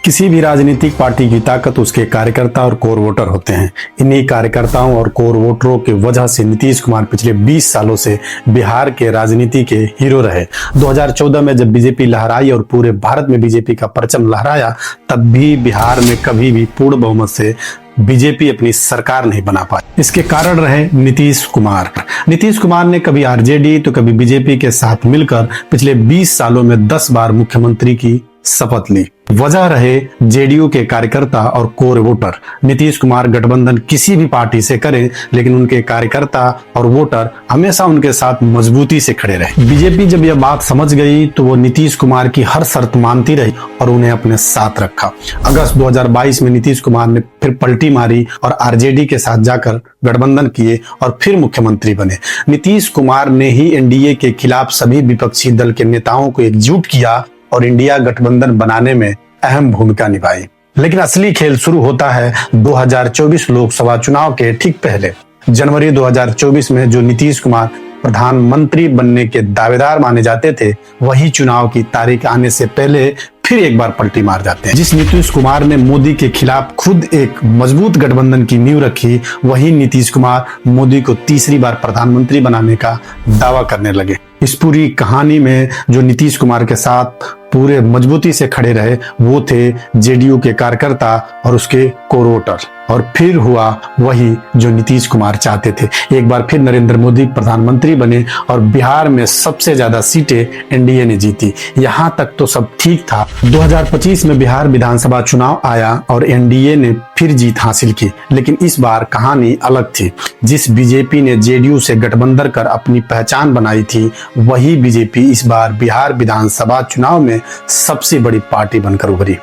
किसी भी राजनीतिक पार्टी की ताकत उसके कार्यकर्ता और कोर वोटर होते हैं। इन्हीं कार्यकर्ताओं और कोर वोटरों की वजह से नीतीश कुमार पिछले 20 सालों से बिहार के राजनीति के हीरो रहे। 2014 में जब बीजेपी लहराई और पूरे भारत में बीजेपी का परचम लहराया, तब भी बिहार में कभी भी पूर्ण बहुमत से बीजेपी अपनी सरकार नहीं बना पाई। इसके कारण रहे नीतीश कुमार। नीतीश कुमार ने कभी आरजेडी तो कभी बीजेपी के साथ मिलकर पिछले 20 सालों में 10 बार मुख्यमंत्री की शपथ ली। वजह रहे जेडीयू के कार्यकर्ता और कोर वोटर। नीतीश कुमार गठबंधन किसी भी पार्टी से करें, लेकिन उनके कार्यकर्ता और वोटर हमेशा उनके साथ मजबूती से खड़े रहे। बीजेपी जब यह बात समझ गई तो वो नीतीश कुमार की हर शर्त मानती रही और उन्हें अपने साथ रखा। अगस्त 2022 में नीतीश कुमार ने फिर पलटी मारी और आरजेडी के साथ जाकर गठबंधन किए और फिर मुख्यमंत्री बने। नीतीश कुमार ने ही एनडीए के खिलाफ सभी विपक्षी दल के नेताओं को एकजुट किया और इंडिया गठबंधन बनाने में अहम भूमिका निभाई। लेकिन असली खेल शुरू होता है 2024 लोकसभा चुनाव के ठीक पहले। जनवरी 2024 में जो नीतीश कुमार प्रधानमंत्री बनने के दावेदार माने जाते थे, वही चुनाव की तारीख आने से पहले फिर एक बार पलटी मार जाते हैं। जिस नीतीश कुमार ने मोदी के खिलाफ खुद एक मजबूत गठबंधन की नींव रखी, वही नीतीश कुमार मोदी को तीसरी बार प्रधानमंत्री बनाने का दावा करने लगे। इस पूरी कहानी में जो नीतीश कुमार के साथ पूरे मजबूती से खड़े रहे, वो थे जेडीयू के कार्यकर्ता और उसके कोर वोटर। और फिर हुआ वही जो नीतीश कुमार चाहते थे। एक बार फिर नरेंद्र मोदी प्रधानमंत्री बने और बिहार में सबसे ज्यादा सीटें एनडीए ने जीती। यहाँ तक तो सब ठीक था। 2025 में बिहार विधानसभा चुनाव आया और एनडीए ने फिर जीत हासिल की, लेकिन इस बार कहानी अलग थी। जिस बीजेपी ने जेडीयू से गठबंधन कर अपनी पहचान बनाई थी, वही बीजेपी इस बार बिहार विधानसभा चुनाव में सबसे बड़ी पार्टी बनकर उभरी।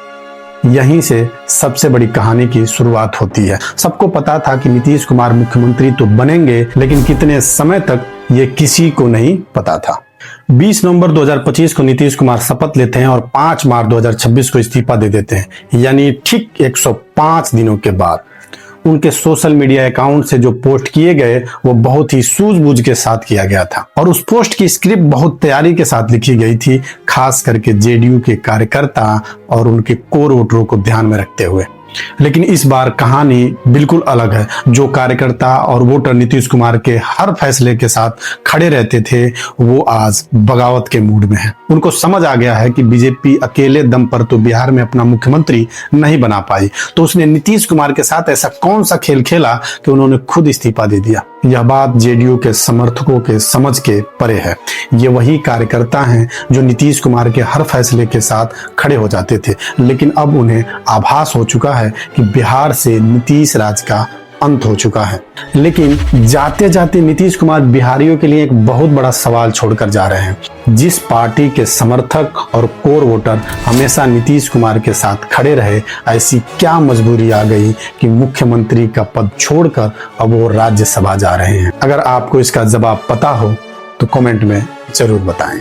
यहीं से सबसे बड़ी कहानी की शुरुआत होती है। सबको पता था कि नीतीश कुमार मुख्यमंत्री तो बनेंगे, लेकिन कितने समय तक ये किसी को नहीं पता था। 20 नवंबर 2025 को नीतीश कुमार शपथ लेते हैं और 5 मार्च 2026 को इस्तीफा दे देते हैं। यानी ठीक 105 दिनों के बाद उनके सोशल मीडिया अकाउंट से जो पोस्ट किए गए, वो बहुत ही सूझबूझ के साथ किया गया था और उस पोस्ट की स्क्रिप्ट बहुत तैयारी के साथ लिखी गई थी, खास करके जेडीयू के कार्यकर्ता और उनके कोर वोटरों को ध्यान में रखते हुए। लेकिन इस बार कहानी बिल्कुल अलग है। जो कार्यकर्ता और वोटर नीतीश कुमार के हर फैसले के साथ खड़े रहते थे, वो आज बगावत के मूड में है। उनको समझ आ गया है कि बीजेपी अकेले दम पर तो बिहार में अपना मुख्यमंत्री नहीं बना पाई, तो उसने नीतीश कुमार के साथ ऐसा कौन सा खेल खेला कि उन्होंने खुद इस्तीफा दे दिया। यह बात जेडीयू के समर्थकों के समझ के परे है। ये वही कार्यकर्ता हैं जो नीतीश कुमार के हर फैसले के साथ खड़े हो जाते थे, लेकिन अब उन्हें आभास हो चुका है कि बिहार से नीतीश राज का अंत हो चुका है। लेकिन जाते जाते नीतीश कुमार बिहारियों के लिए एक बहुत बड़ा सवाल छोड़कर जा रहे हैं। जिस पार्टी के समर्थक और कोर वोटर हमेशा नीतीश कुमार के साथ खड़े रहे, ऐसी क्या मजबूरी आ गई कि मुख्यमंत्री का पद छोड़कर अब वो राज्यसभा जा रहे हैं? अगर आपको इसका जवाब पता हो तो कमेंट में जरूर बताएं।